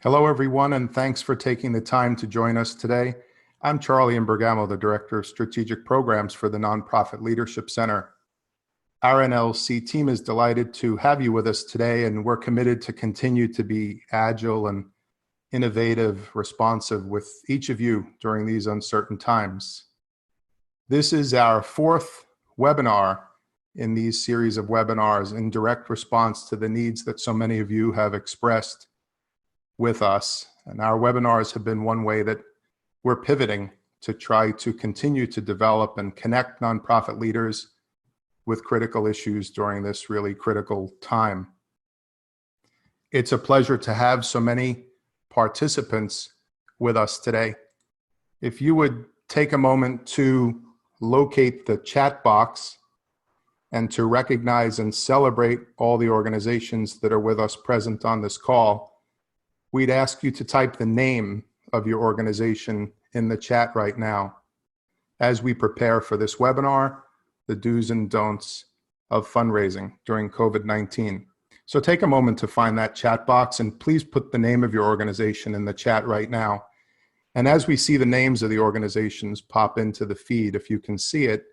Hello, everyone, and thanks for taking the time to join us today. I'm Charlie Imbergamo, the Director of Strategic Programs for the Nonprofit Leadership Center. Our NLC team is delighted to have you with us today, and we're committed to continue to be agile and innovative, responsive with each of you during these uncertain times. This is our fourth webinar in these series of webinars in direct response to the needs that so many of you have expressed with us. And our webinars have been one way that we're pivoting to try to continue to develop and connect nonprofit leaders with critical issues during this really critical time. It's a pleasure to have so many participants with us today. If you would take a moment to locate the chat box and to recognize and celebrate all the organizations that are with us present on this call, we'd ask you to type the name of your organization in the chat right now as we prepare for this webinar, the do's and don'ts of fundraising during COVID-19. So take a moment to find that chat box and please put the name of your organization in the chat right now. And as we see the names of the organizations pop into the feed, if you can see it,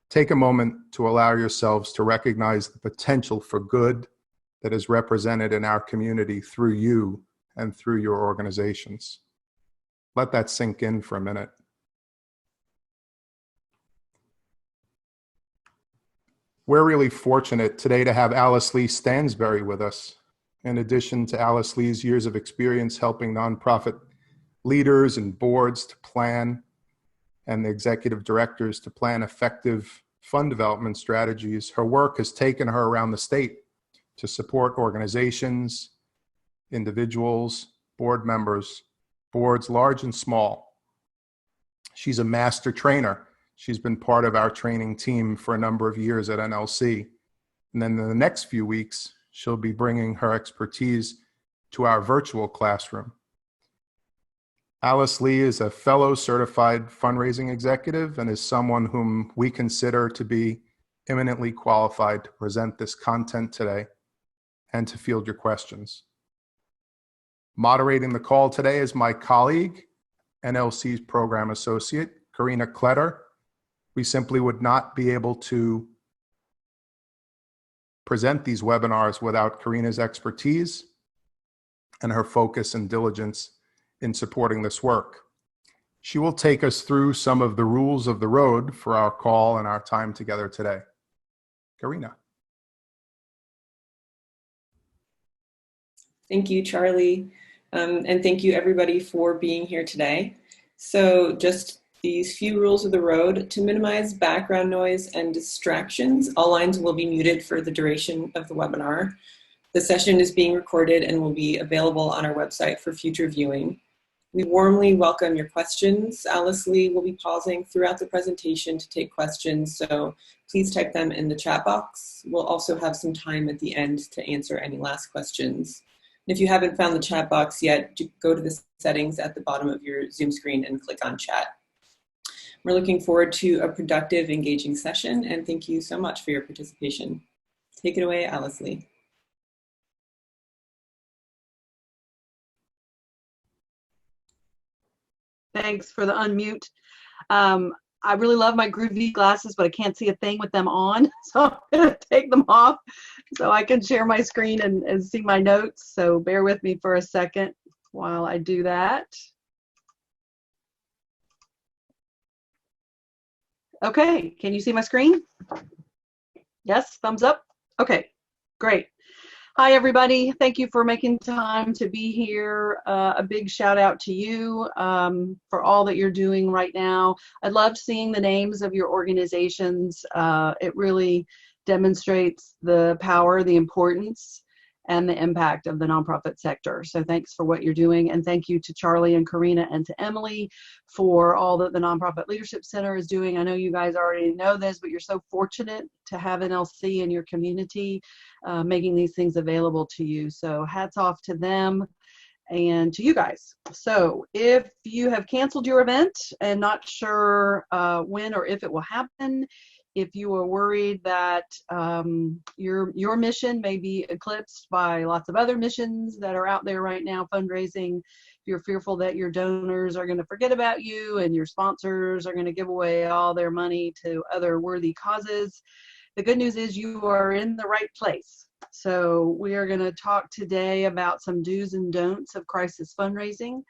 take a moment to allow yourselves to recognize the potential for good that is represented in our community through you and through your organizations. Let that sink in for a minute. We're really fortunate today to have Alyce Lee Stansbury with us. In addition to Alyce Lee's years of experience helping nonprofit leaders and boards to plan, and the executive directors to plan effective fund development strategies, her work has taken her around the state to support organizations, individuals, board members, boards large and small. She's a master trainer. She's been part of our training team for a number of years at NLC. And then in the next few weeks, she'll be bringing her expertise to our virtual classroom. Alyce Lee is a fellow certified fundraising executive and is someone whom we consider to be eminently qualified to present this content today and to field your questions. Moderating the call today is my colleague, NLC's program associate, Karina Kletter. We simply would not be able to present these webinars without Karina's expertise and her focus and diligence in supporting this work. She will take us through some of the rules of the road for our call and our time together today. Karina. Thank you, Charlie. And thank you everybody for being here today. So just these few rules of the road: to minimize background noise and distractions, all lines will be muted for the duration of the webinar. The session is being recorded and will be available on our website for future viewing. We warmly welcome your questions. Alyce Lee will be pausing throughout the presentation to take questions, so please type them in the chat box. We'll also have some time at the end to answer any last questions. If you haven't found the chat box yet, go to the settings at the bottom of your Zoom screen and click on chat. We're looking forward to a productive, engaging session, and thank you so much for your participation. Take it away, Alyce Lee. Thanks for the unmute. I really love my groovy glasses, but I can't see a thing with them on. So I'm gonna take them off so I can share my screen and see my notes. So bear with me for a second while I do that. Okay, can you see my screen? Yes, thumbs up? Okay, great. Hi, everybody. Thank you for making time to be here. A big shout out to you for all that you're doing right now. I loved seeing the names of your organizations. It really demonstrates the power, the importance, and the impact of the nonprofit sector. So thanks for what you're doing. And thank you to Charlie and Karina and to Emily for all that the Nonprofit Leadership Center is doing. I know you guys already know this, but you're so fortunate to have NLC in your community, making these things available to you. So hats off to them and to you guys. So if you have canceled your event and not sure when or if it will happen, If you are worried that your mission may be eclipsed by lots of other missions that are out there right now fundraising, if you're fearful that your donors are going to forget about you and your sponsors are going to give away all their money to other worthy causes, the good news is you are in the right place. So we are going to talk today about some do's and don'ts of crisis fundraising.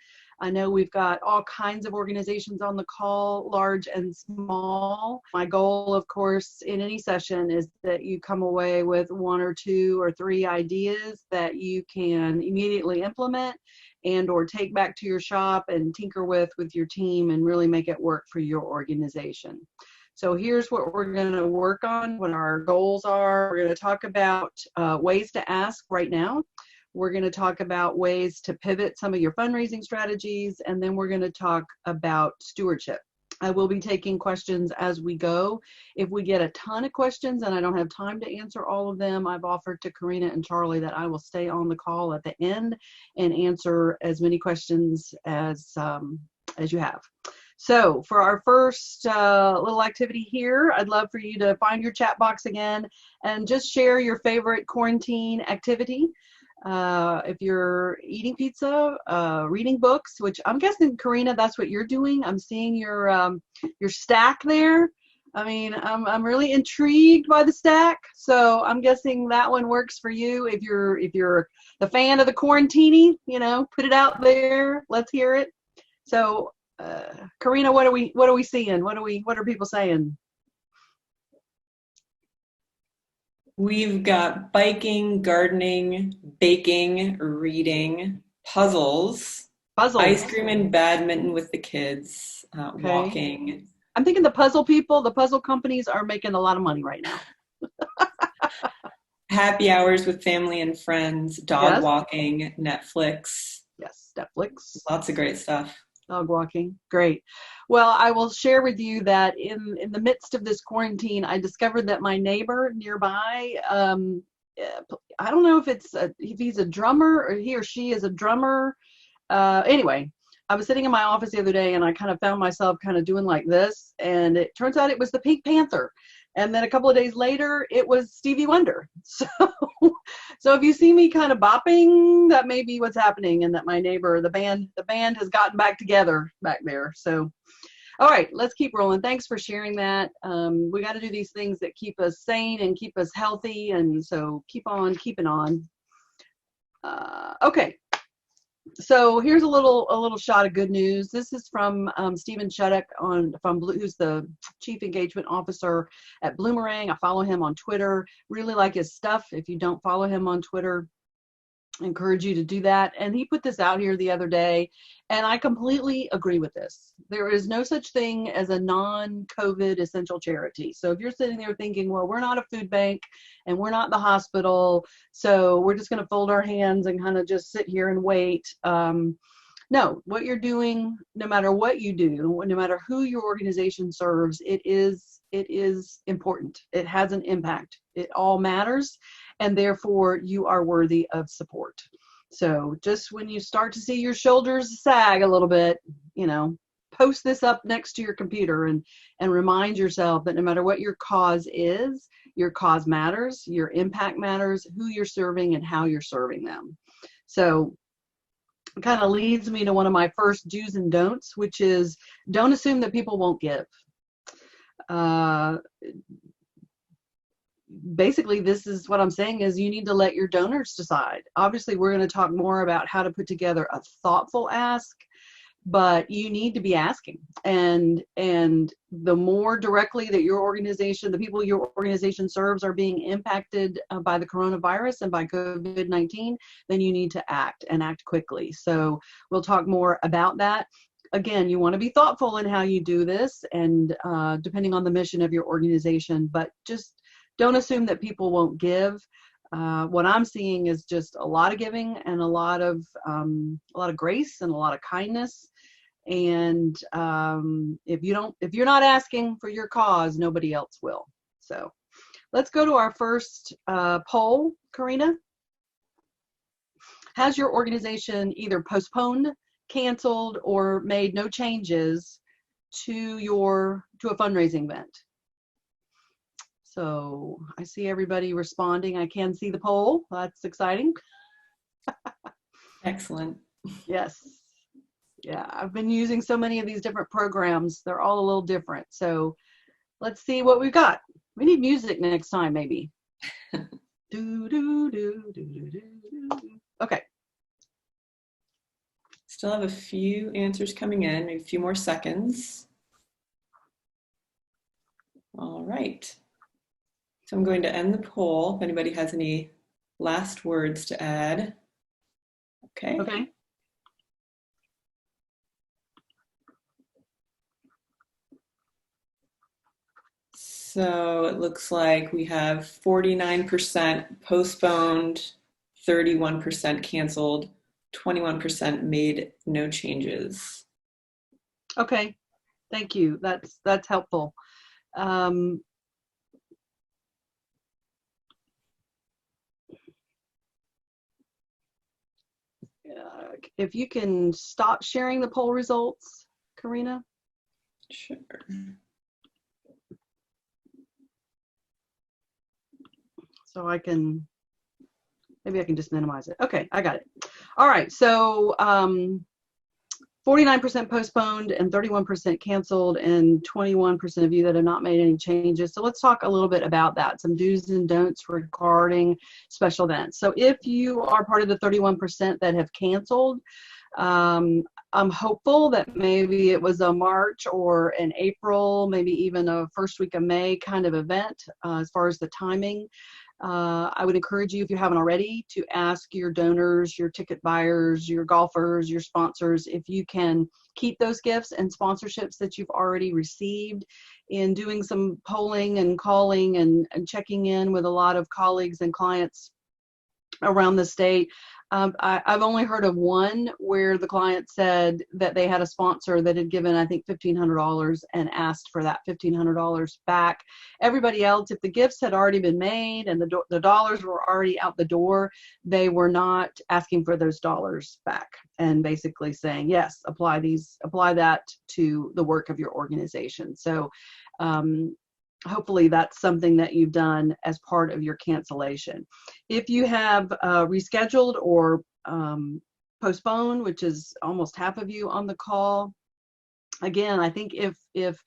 I know we've got all kinds of organizations on the call, large and small. My goal, of course, in any session is that you come away with 1 or 2 or 3 ideas that you can immediately implement and or take back to your shop and tinker with your team and really make it work for your organization. So here's what we're going to work on, what our goals are. We're going to talk about ways to ask right now. We're going to talk about ways to pivot some of your fundraising strategies, and then we're going to talk about stewardship. I will be taking questions as we go. If we get a ton of questions and I don't have time to answer all of them, I've offered to Karina and Charlie that I will stay on the call at the end and answer as many questions as you have. So for our first little activity here, I'd love for you to find your chat box again and just share your favorite quarantine activity. If you're eating pizza, reading books, which I'm guessing, Karina, that's what you're doing. I'm seeing your stack there. I mean, I'm really intrigued by the stack, so I'm guessing that one works for you. If you're the fan of the quarantini, put it out there. Let's hear it. So, Karina, what are we seeing? What are people saying? We've got biking, gardening, baking, reading, puzzles, ice cream and badminton with the kids, walking. I'm thinking the puzzle companies are making a lot of money right now. Happy hours with family and friends, dog walking, Netflix. Yes, Netflix. Lots of great stuff. Dog walking, great. Well, I will share with you that in the midst of this quarantine, I discovered that my neighbor nearby, I don't know if he's a drummer or he or she is a drummer. Anyway, I was sitting in my office the other day and I kind of found myself kind of doing like this, and it turns out it was the Pink Panther. And then a couple of days later, it was Stevie Wonder. So if you see me kind of bopping, that may be what's happening, and that my neighbor, the band has gotten back together back there. So, all right, let's keep rolling. Thanks for sharing that. We got to do these things that keep us sane and keep us healthy, and so keep on keeping on. Okay. So here's a little shot of good news. This is from Stephen Shuddock who's the Chief Engagement Officer at Bloomerang. I follow him on Twitter. Really like his stuff. If you don't follow him on Twitter, I encourage you to do that. And he put this out here the other day, and I completely agree with this. There is no such thing as a non-COVID essential charity. So if you're sitting there thinking, well, we're not a food bank and we're not the hospital, so we're just going to fold our hands and kind of just sit here and wait. No, what you're doing, no matter what you do, no matter who your organization serves, it is important. It has an impact. It all matters, and therefore you are worthy of support. So just when you start to see your shoulders sag a little bit, post this up next to your computer and remind yourself that no matter what your cause is, your cause matters, your impact matters, who you're serving and how you're serving them. So it kind of leads me to one of my first do's and don'ts, which is don't assume that people won't give. Basically, this is what I'm saying is you need to let your donors decide. Obviously, we're going to talk more about how to put together a thoughtful ask, but you need to be asking. And the more directly that your organization, the people your organization serves are being impacted by the coronavirus and by COVID-19, then you need to act and act quickly. So we'll talk more about that. Again, you want to be thoughtful in how you do this and depending on the mission of your organization, but just don't assume that people won't give. What I'm seeing is just a lot of giving and a lot of grace and a lot of kindness. And if you're not asking for your cause, nobody else will. So let's go to our first poll. Karina, has your organization either postponed, canceled, or made no changes to a fundraising event? So I see everybody responding. I can see the poll. That's exciting. Excellent. Yes. Yeah, I've been using so many of these different programs. They're all a little different. So let's see what we've got. We need music next time, maybe. Do, do, do, do, do, do. Okay. Still have a few answers coming in, maybe a few more seconds. All right. So I'm going to end the poll if anybody has any last words to add. Okay. Okay. So it looks like we have 49% postponed, 31% canceled, 21% made no changes. Okay. Thank you. That's helpful. If you can stop sharing the poll results, Karina. Sure. So maybe I can just minimize it. Okay, I got it. All right, so 49% postponed and 31% canceled, and 21% of you that have not made any changes. So let's talk a little bit about that, some do's and don'ts regarding special events. So if you are part of the 31% that have canceled, I'm hopeful that maybe it was a March or an April, maybe even a first week of May kind of event as far as the timing. I would encourage you, if you haven't already, to ask your donors, your ticket buyers, your golfers, your sponsors, if you can keep those gifts and sponsorships that you've already received. In doing some polling and calling and checking in with a lot of colleagues and clients around the state, I've only heard of one where the client said that they had a sponsor that had given, I think, $1,500 and asked for that $1,500 back. Everybody else, if the gifts had already been made and the dollars were already out the door, they were not asking for those dollars back and basically saying, yes, apply that to the work of your organization. So hopefully that's something that you've done as part of your cancellation. If you have rescheduled or postponed, which is almost half of you on the call, again, I think if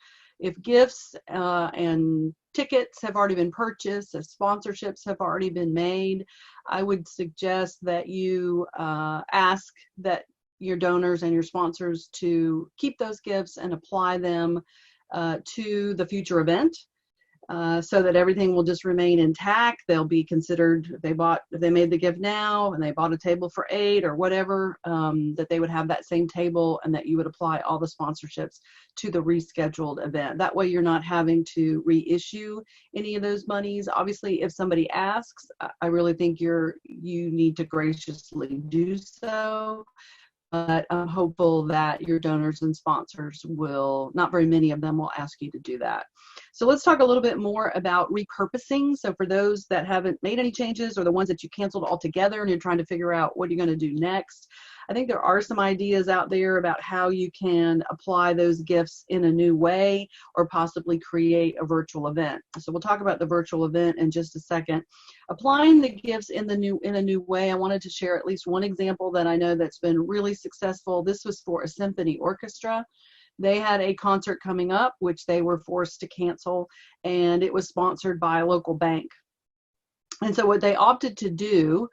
gifts and tickets have already been purchased, if sponsorships have already been made, I would suggest that you ask that your donors and your sponsors to keep those gifts and apply them to the future event. So that everything will just remain intact. They'll be considered, if they made the gift now and they bought a table for 8 or whatever, that they would have that same table and that you would apply all the sponsorships to the rescheduled event. That way you're not having to reissue any of those monies. Obviously, if somebody asks, I really think you need to graciously do so. But I'm hopeful that your donors and sponsors will, not very many of them will ask you to do that. So let's talk a little bit more about repurposing. So for those that haven't made any changes or the ones that you canceled altogether and you're trying to figure out what you're going to do next, I think there are some ideas out there about how you can apply those gifts in a new way or possibly create a virtual event. So we'll talk about the virtual event in just a second. Applying the gifts in a new way, I wanted to share at least one example that I know that's been really successful. This was for a symphony orchestra. They had a concert coming up, which they were forced to cancel, and it was sponsored by a local bank. And so what they opted to do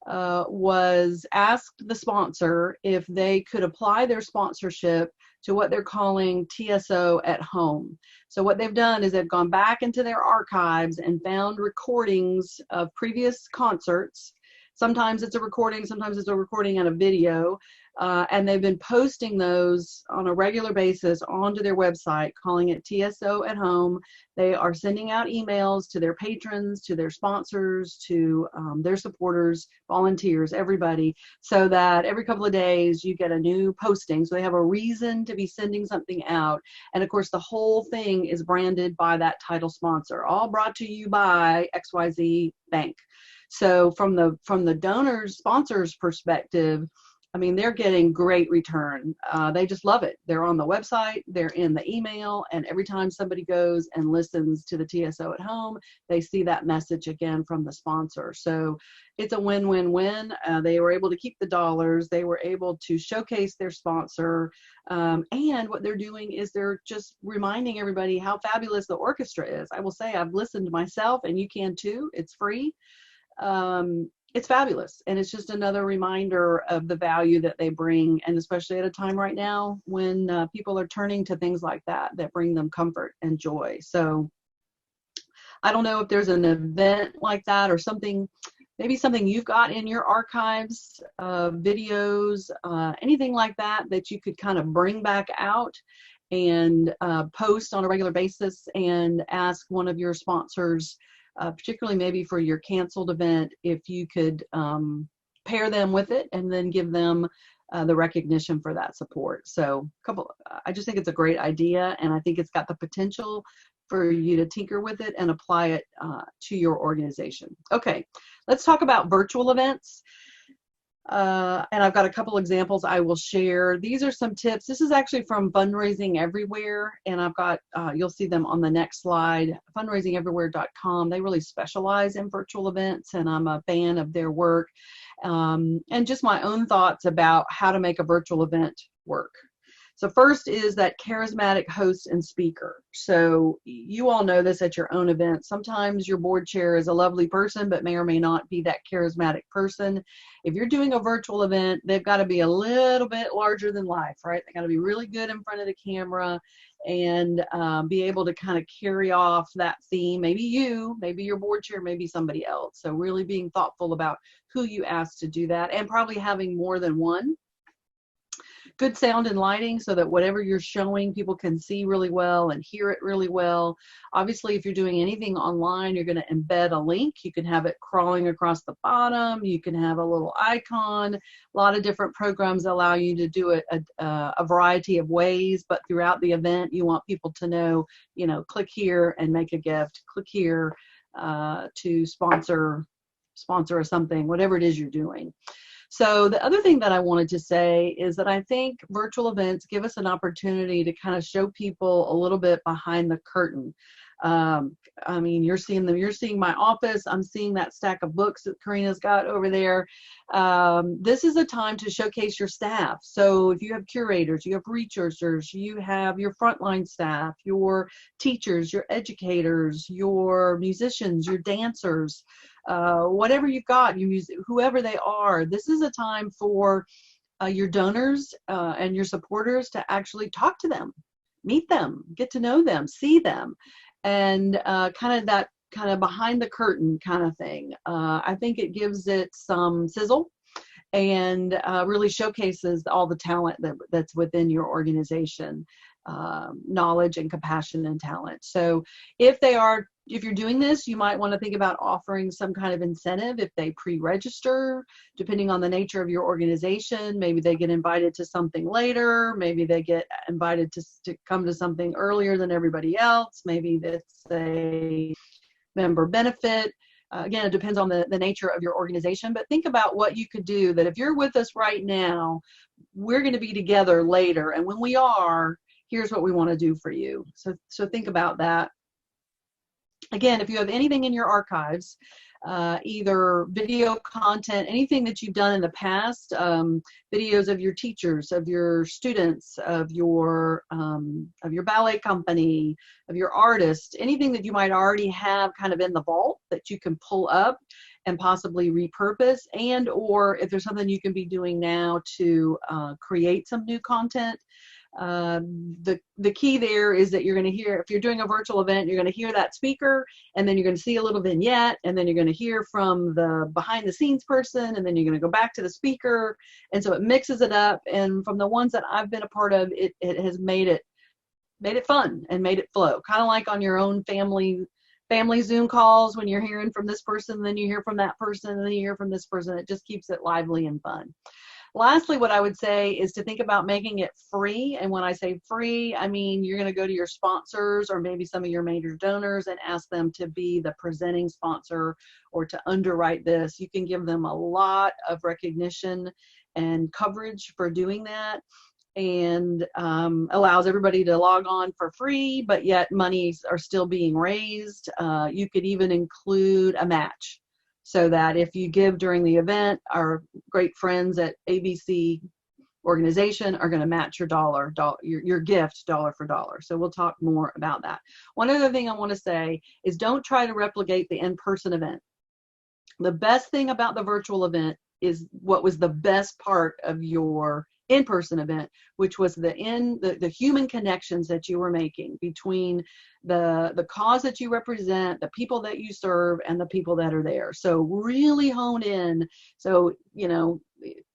was ask the sponsor if they could apply their sponsorship to what they're calling TSO at home. So what they've done is they've gone back into their archives and found recordings of previous concerts. Sometimes it's a recording, sometimes it's a recording and a video, and they've been posting those on a regular basis onto their website, calling it TSO at home. They are sending out emails to their patrons, to their sponsors, to their supporters, volunteers, everybody, so that every couple of days you get a new posting. So they have a reason to be sending something out. And of course, the whole thing is branded by that title sponsor, all brought to you by XYZ Bank. So from the donors, sponsors perspective, I mean, they're getting great return. They just love it. They're on the website, they're in the email, and every time somebody goes and listens to the TSO at home, they see that message again from the sponsor. So it's a win-win-win. They were able to keep the dollars. They were able to showcase their sponsor. And what they're doing is they're just reminding everybody how fabulous the orchestra is. I will say I've listened myself, and you can too. It's free. It's fabulous, and it's just another reminder of the value that they bring, and especially at a time right now when people are turning to things like that bring them comfort and joy. So I don't know if there's an event like that or something, maybe something you've got in your archives, videos, anything like that you could kind of bring back out and post on a regular basis and ask one of your sponsors, particularly maybe for your canceled event, if you could pair them with it and then give them the recognition for that support. So I just think it's a great idea, and I think it's got the potential for you to tinker with it and apply it to your organization. Okay, let's talk about virtual events. And I've got a couple examples I will share. These are some tips. This is actually from Fundraising Everywhere, and I've got, you'll see them on the next slide, fundraisingeverywhere.com. They really specialize in virtual events, and I'm a fan of their work. And just my own thoughts about how to make a virtual event work. So first is that charismatic host and speaker. So you all know this at your own event. Sometimes your board chair is a lovely person, but may or may not be that charismatic person. If you're doing a virtual event, they've got to be a little bit larger than life, right? They got to be really good in front of the camera and be able to kind of carry off that theme. Maybe you, maybe your board chair, maybe somebody else. So really being thoughtful about who you ask to do that, and probably having more than one. Good sound and lighting so that whatever you're showing, people can see really well and hear it really well. Obviously, if you're doing anything online, you're going to embed a link. You can have it crawling across the bottom. You can have a little icon. A lot of different programs allow you to do it a variety of ways, but throughout the event, you want people to know, you know, click here and make a gift. Click here to sponsor something, whatever it is you're doing. So the other thing that I wanted to say is that I think virtual events give us an opportunity to kind of show people a little bit behind the curtain. I mean, you're seeing them, you're seeing my office, I'm seeing that stack of books that Karina's got over there. This is a time to showcase your staff. So if you have curators, you have researchers, you have your frontline staff, your teachers, your educators, your musicians, your dancers, whatever you've got, whoever they are, this is a time for your donors and your supporters to actually talk to them, meet them, get to know them, see them, and kind of behind the curtain kind of thing. I think it gives it some sizzle and really showcases all the talent that's within your organization, knowledge and compassion and talent. So if you're doing this, you might want to think about offering some kind of incentive if they pre-register, depending on the nature of your organization. Maybe they get invited to something later. Maybe they get invited to come to something earlier than everybody else. Maybe it's a member benefit. Again, it depends on the nature of your organization, but think about what you could do that if you're with us right now, we're going to be together later. And when we are, here's what we want to do for you. So think about that. Again, if you have anything in your archives, either video content, anything that you've done in the past, videos of your teachers, of your students, of your ballet company, of your artist, anything that you might already have kind of in the vault that you can pull up and possibly repurpose, and or if there's something you can be doing now to create some new content. The key there is that you're going to hear, if you're doing a virtual event, you're going to hear that speaker, and then you're going to see a little vignette, and then you're going to hear from the behind the scenes person, and then you're going to go back to the speaker. And so it mixes it up. And from the ones that I've been a part of, it has made it fun and made it flow, kind of like on your own family Zoom calls, when you're hearing from this person, then you hear from that person, and then you hear from this person. It just keeps it lively and fun. Lastly, what I would say is to think about making it free. And when I say free, I mean you're going to go to your sponsors or maybe some of your major donors and ask them to be the presenting sponsor or to underwrite this. You can give them a lot of recognition and coverage for doing that, and allows everybody to log on for free, but yet monies are still being raised. You could even include a match, so that if you give during the event, our great friends at ABC organization are going to match your gift dollar for dollar. So we'll talk more about that. One other thing I want to say is don't try to replicate the in-person event. The best thing about the virtual event is what was the best part of your in-person event, which was the human connections that you were making between the cause that you represent, the people that you serve, and the people that are there. So really hone in. So,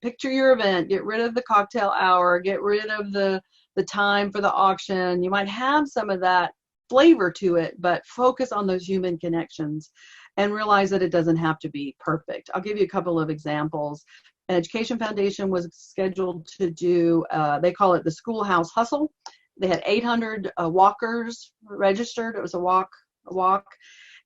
picture your event, get rid of the cocktail hour, get rid of the time for the auction. You might have some of that flavor to it, but focus on those human connections and realize that it doesn't have to be perfect. I'll give you a couple of examples. An Education Foundation was scheduled to do, they call it the Schoolhouse Hustle. They had 800 walkers registered. It was a walk,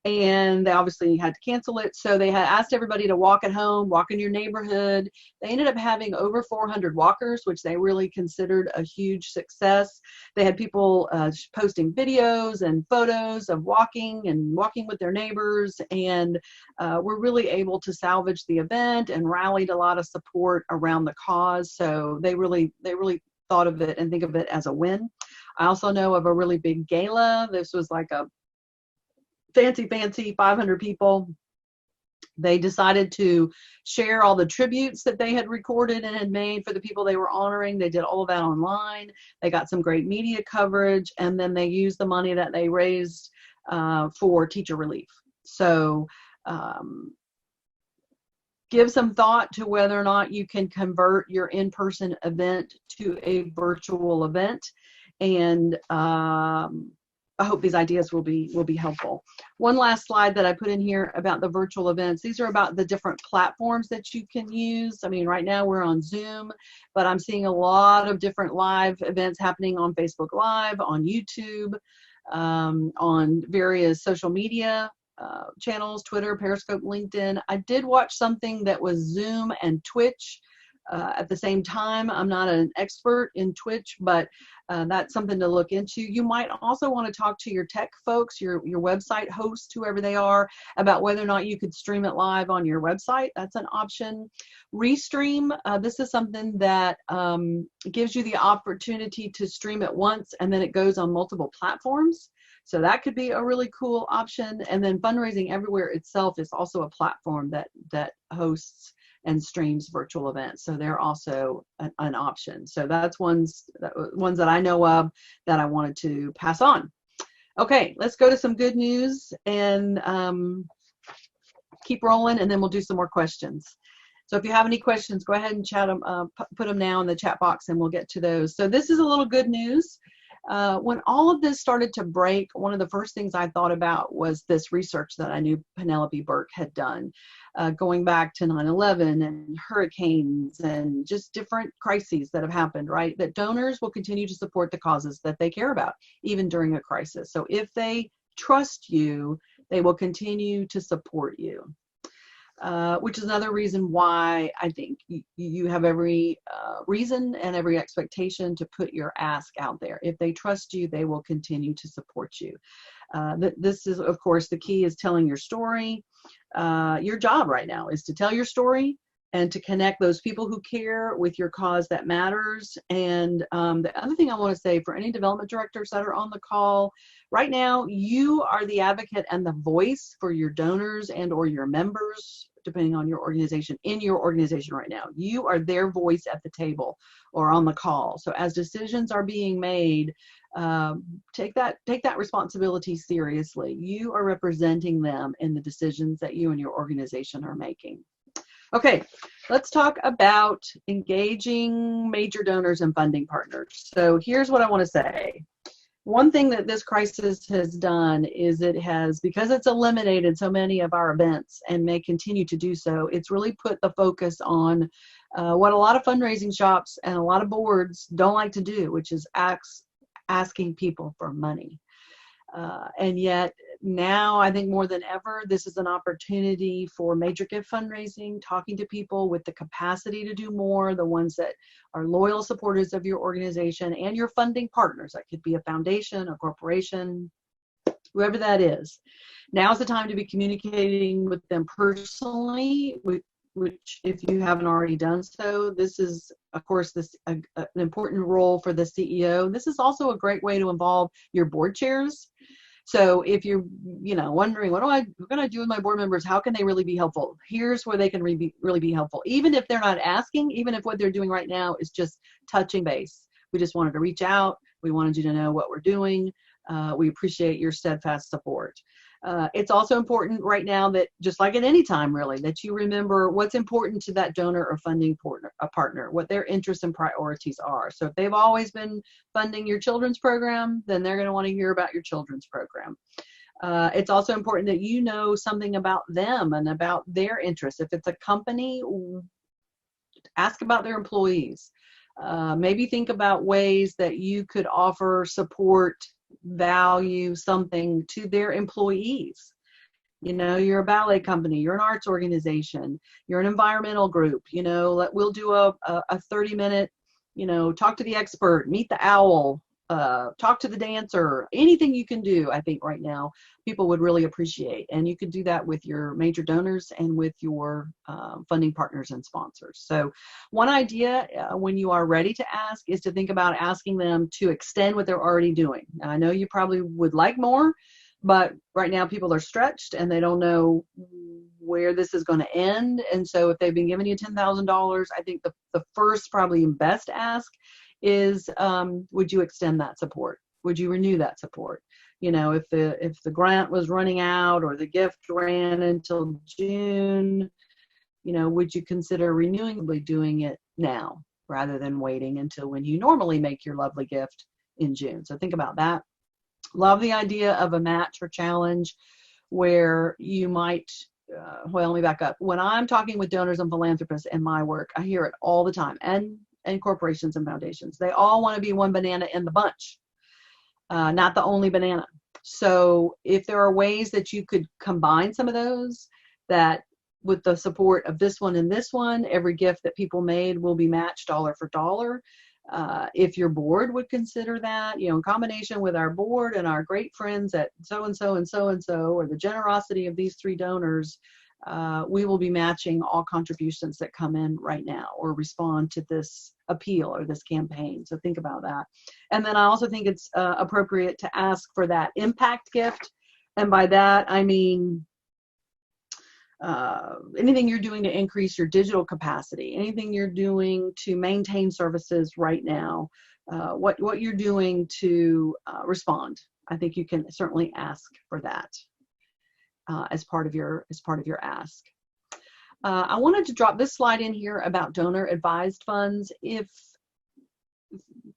and they obviously had to cancel it. So they had asked everybody to walk at home, walk in your neighborhood. They ended up having over 400 walkers, which they really considered a huge success. They had people posting videos and photos of walking with their neighbors, and were really able to salvage the event and rallied a lot of support around the cause. So they really thought of it and think of it as a win. I also know of a really big gala. This was like a fancy 500 people. They decided to share all the tributes that they had recorded and had made for the people they were honoring. They did all of that online. They got some great media coverage, and then they used the money that they raised for teacher relief. So give some thought to whether or not you can convert your in-person event to a virtual event, and I hope these ideas will be helpful. One last slide that I put in here about the virtual events. These are about the different platforms that you can use. I mean, right now we're on Zoom, but I'm seeing a lot of different live events happening on Facebook Live, on YouTube, on various social media channels, Twitter, Periscope, LinkedIn. I did watch something that was Zoom and Twitch at the same time. I'm not an expert in Twitch, but that's something to look into. You might also want to talk to your tech folks, your website hosts, whoever they are, about whether or not you could stream it live on your website. That's an option. Restream, this is something that gives you the opportunity to stream it once and then it goes on multiple platforms. So that could be a really cool option. And then Fundraising Everywhere itself is also a platform that hosts and streams virtual events. So they're also an option. So that's ones that I know of that I wanted to pass on. Okay, let's go to some good news and keep rolling, and then we'll do some more questions. So if you have any questions, go ahead and chat them, put them now in the chat box, and we'll get to those. So this is a little good news. When all of this started to break, one of the first things I thought about was this research that I knew Penelope Burke had done, going back to 9/11 and hurricanes and just different crises that have happened, right? That donors will continue to support the causes that they care about, even during a crisis. So if they trust you, they will continue to support you. Which is another reason why I think you have every reason and every expectation to put your ask out there. If they trust you, they will continue to support you. This is, of course, the key is telling your story. Your job right now is to tell your story and to connect those people who care with your cause that matters. And the other thing I want to say for any development directors that are on the call, right now, you are the advocate and the voice for your donors and or your members, depending on your organization, in your organization right now. You are their voice at the table or on the call. So as decisions are being made, take that responsibility seriously. You are representing them in the decisions that you and your organization are making. Okay, let's talk about engaging major donors and funding partners. So here's what I want to say. One thing that this crisis has done is it has, because it's eliminated so many of our events and may continue to do so, it's really put the focus on what a lot of fundraising shops and a lot of boards don't like to do, which is asking people for money. And yet now, I think more than ever, this is an opportunity for major gift fundraising, talking to people with the capacity to do more, the ones that are loyal supporters of your organization and your funding partners. That could be a foundation, a corporation, whoever that is. Now's the time to be communicating with them personally, which if you haven't already done so, this is, of course, an important role for the CEO. This is also a great way to involve your board chairs. So if you're, wondering, what can I do with my board members? How can they really be helpful? Here's where they can really be helpful. Even if they're not asking, even if what they're doing right now is just touching base. We just wanted to reach out. We wanted you to know what we're doing. We appreciate your steadfast support. It's also important right now that, just like at any time really, that you remember what's important to that donor or funding partner, what their interests and priorities are. So if they've always been funding your children's program, then they're going to want to hear about your children's program. It's also important that you know something about them and about their interests. If it's a company, ask about their employees. Maybe think about ways that you could offer support, value, something to their employees. You're a ballet company, you're an arts organization, you're an environmental group, we'll do a 30-minute, talk to the expert, meet the owl, talk to the dancer, anything you can do. I think right now people would really appreciate, and you could do that with your major donors and with your funding partners and sponsors. So one idea when you are ready to ask is to think about asking them to extend what they're already doing. Now, I know you probably would like more, but right now people are stretched and they don't know where this is going to end. And so if they've been giving you $10,000, I think the first, probably best ask is, would you extend that support? Would you renew that support? If the grant was running out or the gift ran until June, would you consider doing it now rather than waiting until when you normally make your lovely gift in June? So think about that. Love the idea of a match or challenge where you might, let me back up. When I'm talking with donors and philanthropists in my work, I hear it all the time, and corporations and foundations. They all want to be one banana in the bunch, not the only banana. So if there are ways that you could combine some of those, that with the support of this one and this one, every gift that people made will be matched dollar for dollar. If your board would consider that, in combination with our board and our great friends at so-and-so and so-and-so, or the generosity of these three donors, we will be matching all contributions that come in right now or respond to this appeal or this campaign. So think about that. And then I also think it's appropriate to ask for that impact gift. And by that, I mean anything you're doing to increase your digital capacity, anything you're doing to maintain services right now, what you're doing to respond. I think you can certainly ask for that. As part of your ask. I wanted to drop this slide in here about donor advised funds. If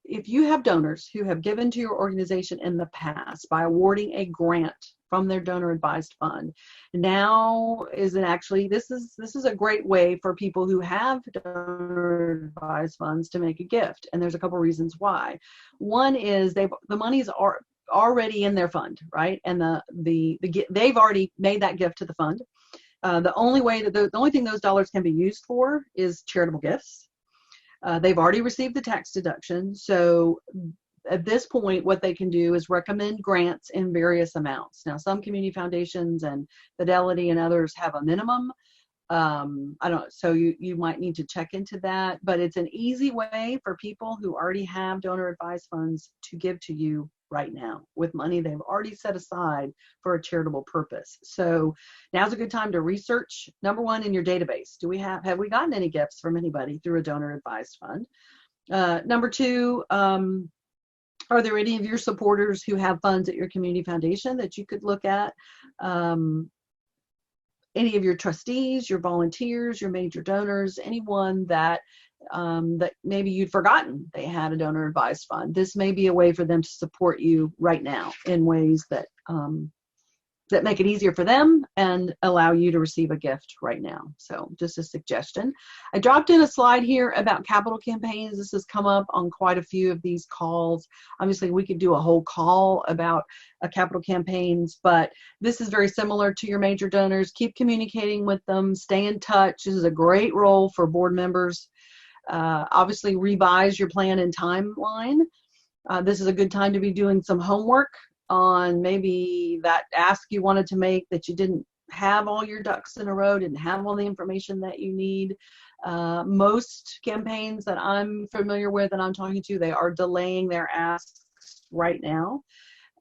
you have donors who have given to your organization in the past by awarding a grant from their donor advised fund, now is this is a great way for people who have donor advised funds to make a gift. And there's a couple reasons why. One is the monies are already in their fund, right? And they've already made that gift to the fund. The only thing those dollars can be used for is charitable gifts. They've already received the tax deduction. So at this point, what they can do is recommend grants in various amounts. Now, some community foundations and Fidelity and others have a minimum. So you might need to check into that, but it's an easy way for people who already have donor advised funds to give to you right now with money they've already set aside for a charitable purpose. So now's a good time to research, number one, in your database. Have we gotten any gifts from anybody through a donor advised fund? Number two, are there any of your supporters who have funds at your community foundation that you could look at? Any of your trustees, your volunteers, your major donors, anyone that maybe you'd forgotten they had a donor advised fund. This may be a way for them to support you right now in ways that that make it easier for them and allow you to receive a gift right now. So just a suggestion. I dropped in a slide here about capital campaigns. This has come up on quite a few of these calls. Obviously, we could do a whole call about capital campaigns, but this is very similar to your major donors. Keep communicating with them, stay in touch. This is a great role for board members. Obviously, revise your plan and timeline. This is a good time to be doing some homework on maybe that ask you wanted to make that you didn't have all your ducks in a row, didn't have all the information that you need. Most campaigns that I'm familiar with and I'm talking to, they are delaying their asks right now.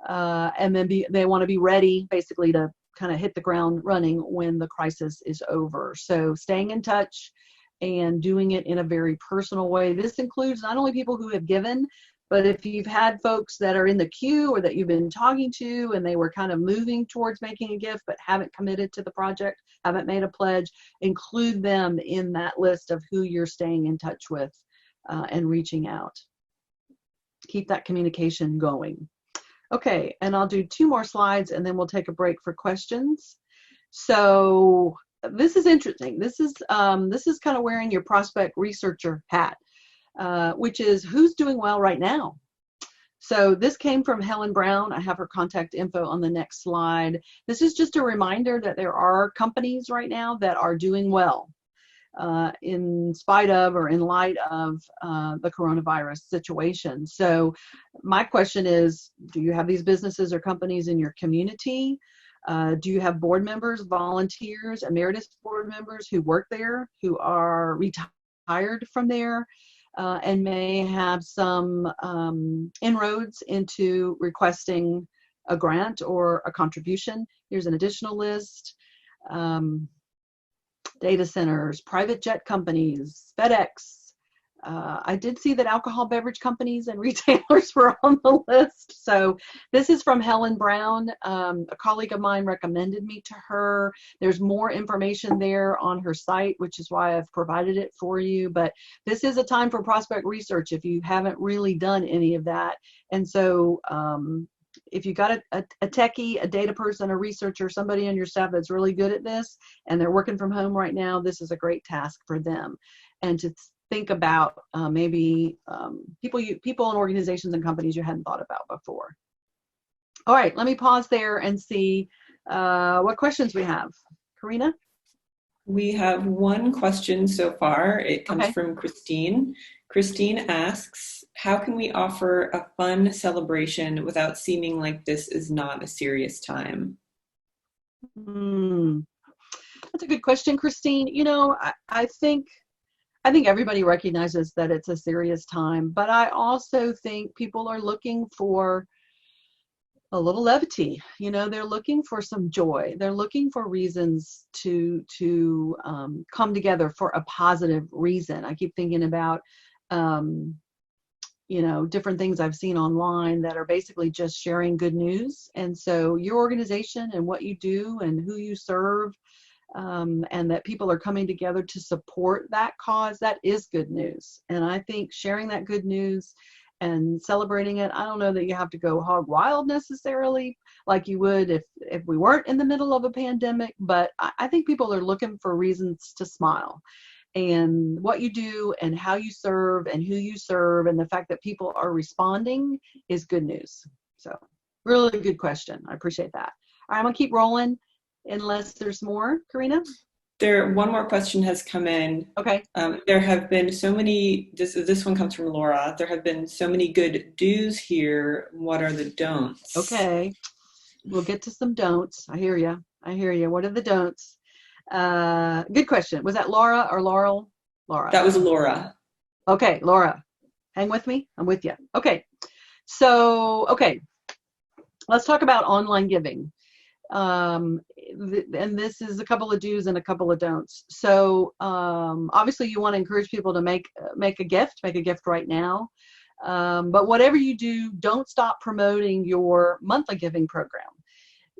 And then they want to be ready basically to kind of hit the ground running when the crisis is over. So staying in touch and doing it in a very personal way. This includes not only people who have given, but if you've had folks that are in the queue or that you've been talking to and they were kind of moving towards making a gift but haven't committed to the project, haven't made a pledge, include them in that list of who you're staying in touch with and reaching out. Keep that communication going. Okay, and I'll do 2 more slides and then we'll take a break for questions. So this is interesting. This is kind of wearing your prospect researcher hat. Which is who's doing well right now. So this came from Helen Brown. I have her contact info on the next slide. This is just a reminder that there are companies right now that are doing well in spite of or in light of the coronavirus situation. So my question is, do you have these businesses or companies in your community? Do you have board members, volunteers, emeritus board members who work there, who are retired from there? And may have some inroads into requesting a grant or a contribution. Here's an additional list. Data centers, private jet companies, FedEx. I did see that alcohol beverage companies and retailers were on the list. So this is from Helen Brown. A colleague of mine recommended me to her. There's more information there on her site, which is why I've provided it for you. But this is a time for prospect research if you haven't really done any of that. And so if you got a techie, a data person, a researcher, somebody on your staff that's really good at this, and they're working from home right now, this is a great task for them. And to think about maybe people and organizations and companies you hadn't thought about before. All right, let me pause there and see what questions we have. Karina? We have one question so far. It comes Okay. from Christine. Christine asks, how can we offer a fun celebration without seeming like this is not a serious time? That's a good question, Christine. You know, I think everybody recognizes that it's a serious time, but I also think people are looking for a little levity. You know, they're looking for some joy. They're looking for reasons to come together for a positive reason. I keep thinking about, you know, different things I've seen online that are basically just sharing good news. And so your organization and what you do and who you serve, and that people are coming together to support that cause, that is good news. And I think sharing that good news and celebrating it, I don't know that you have to go hog wild necessarily like you would if we weren't in the middle of a pandemic, but I think people are looking for reasons to smile. And what you do and how you serve and who you serve and the fact that people are responding is good news. So really good question. I appreciate that. All right, I'm gonna keep rolling. Unless there's more, Karina? One more question has come in. Okay. There have been so many, this one comes from Laura. There have been so many good do's here. What are the don'ts? Okay. We'll get to some don'ts. I hear you. What are the don'ts? Good question. Was that Laura or Laurel? Laura. That was Laura. Okay, Laura. Hang with me. I'm with you. Okay. So, let's talk about online giving. And this is a couple of do's and a couple of don'ts. So obviously you want to encourage people to make a gift right now. But whatever you do, don't stop promoting your monthly giving program.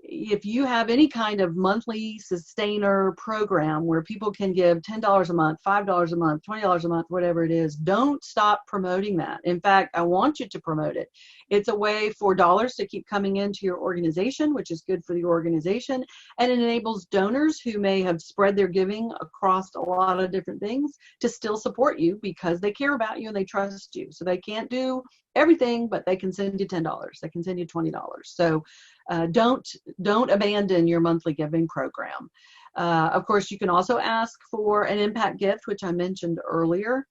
if you have any kind of monthly sustainer program where people can give $10 a month, $5 a month, $20 a month, whatever it is, don't stop promoting that. In fact, I want you to promote it. It's a way for dollars to keep coming into your organization, which is good for the organization, and it enables donors who may have spread their giving across a lot of different things to still support you because they care about you and they trust you. So they can't do everything, but they can send you $10, they can send you $20. So don't abandon your monthly giving program. Of course, you can also ask for an impact gift, which I mentioned earlier.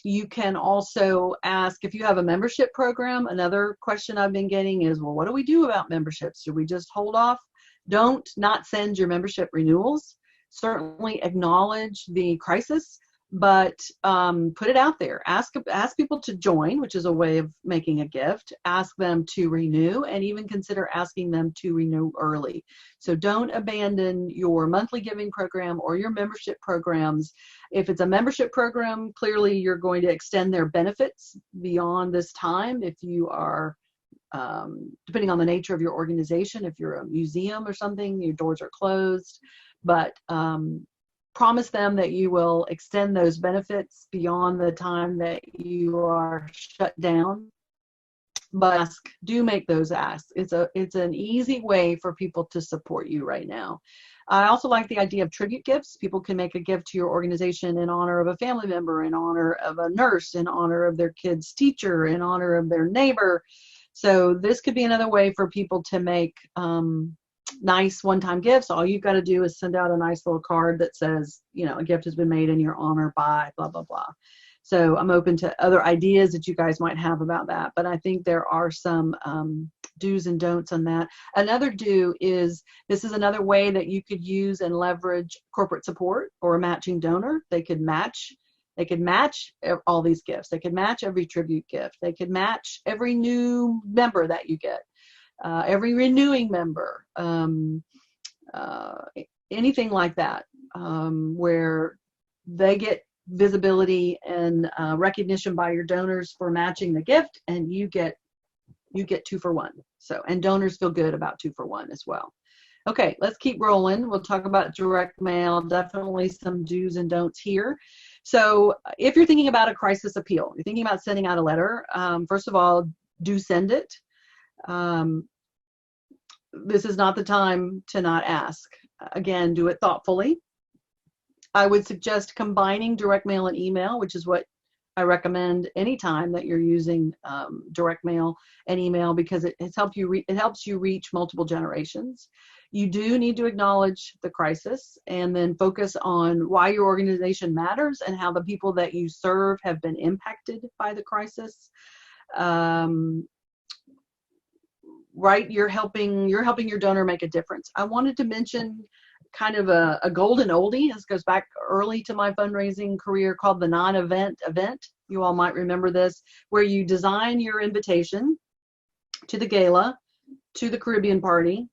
You can also ask if you have a membership program. Another question I've been getting is, well, what do we do about memberships? Do we just hold off? Don't not send your membership renewals. Certainly acknowledge the crisis, but put it out there. Ask people to join, which is a way of making a gift. Ask them to renew, and even consider asking them to renew early. So don't abandon your monthly giving program or your membership programs. If it's a membership program, clearly you're going to extend their benefits beyond this time. If you are, depending on the nature of your organization, if you're a museum or something, your doors are closed. But promise them that you will extend those benefits beyond the time that you are shut down. But do make those asks. It's an easy way for people to support you right now. I also like the idea of tribute gifts. People can make a gift to your organization in honor of a family member, in honor of a nurse, in honor of their kid's teacher, in honor of their neighbor. So this could be another way for people to make nice one-time gifts. All you've got to do is send out a nice little card that says, a gift has been made in your honor by blah, blah, blah. So I'm open to other ideas that you guys might have about that, but I think there are some do's and don'ts on that. Another do is, this is another way that you could use and leverage corporate support or a matching donor. They could match all these gifts. They could match every tribute gift. They could match every new member that you get. Every renewing member, anything like that, where they get visibility and recognition by your donors for matching the gift, and you get 2 for 1. So, and donors feel good about 2 for 1 as well. Okay, let's keep rolling. We'll talk about direct mail. Definitely some do's and don'ts here. So, if you're thinking about a crisis appeal, you're thinking about sending out a letter. First of all, do send it. This is not the time to not ask. Again, do it thoughtfully. I would suggest combining direct mail and email, which is what I recommend anytime that you're using direct mail and email, because it helps you reach multiple generations. You do need to acknowledge the crisis and then focus on why your organization matters and how the people that you serve have been impacted by the crisis. Right, you're helping your donor make a difference. I wanted to mention kind of a golden oldie. This goes back early to my fundraising career, called the non-event event. You all might remember this, where you design your invitation to the gala, to the Caribbean party,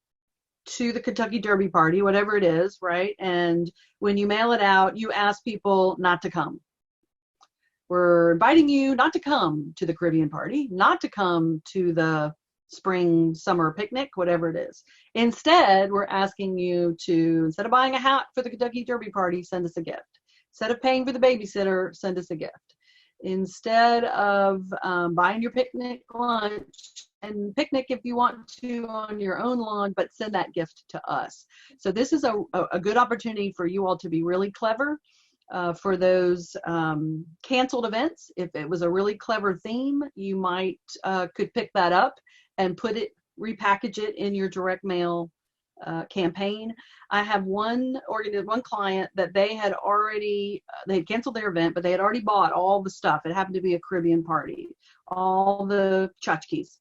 to the Kentucky Derby party, whatever it is, right? And when you mail it out, you ask people not to come. We're inviting you not to come to the Caribbean party, not to come to the spring, summer picnic, whatever it is. Instead, we're asking you to, instead of buying a hat for the Kentucky Derby party, send us a gift. Instead of paying for the babysitter, send us a gift. Instead of buying your picnic lunch, and picnic if you want to on your own lawn, but send that gift to us. So this is a good opportunity for you all to be really clever. For those canceled events, if it was a really clever theme, you might could pick that up and repackage it in your direct mail campaign. I have one client that they had canceled their event, but they had already bought all the stuff. It happened to be a Caribbean party, all the tchotchkes.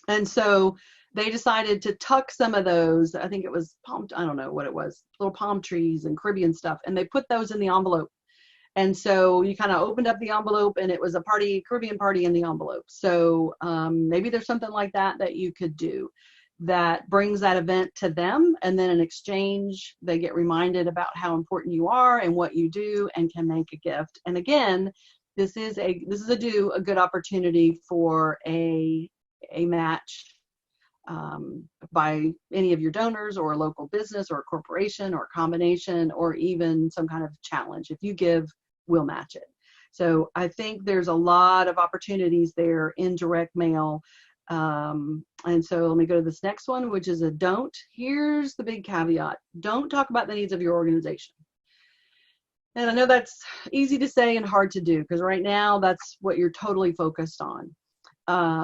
And so they decided to tuck some of those, I think it was I don't know what it was, little palm trees and Caribbean stuff, and they put those in the envelope. And so you kind of opened up the envelope and it was a Caribbean party in the envelope. So maybe there's something like that you could do that brings that event to them. And then in exchange, they get reminded about how important you are and what you do and can make a gift. And again, this is a good opportunity for a match by any of your donors or a local business or a corporation or a combination or even some kind of challenge. If you give, we'll match it. So I think there's a lot of opportunities there in direct mail. And so let me go to this next one, which is a don't. Here's the big caveat. Don't talk about the needs of your organization. And I know that's easy to say and hard to do because right now that's what you're totally focused on.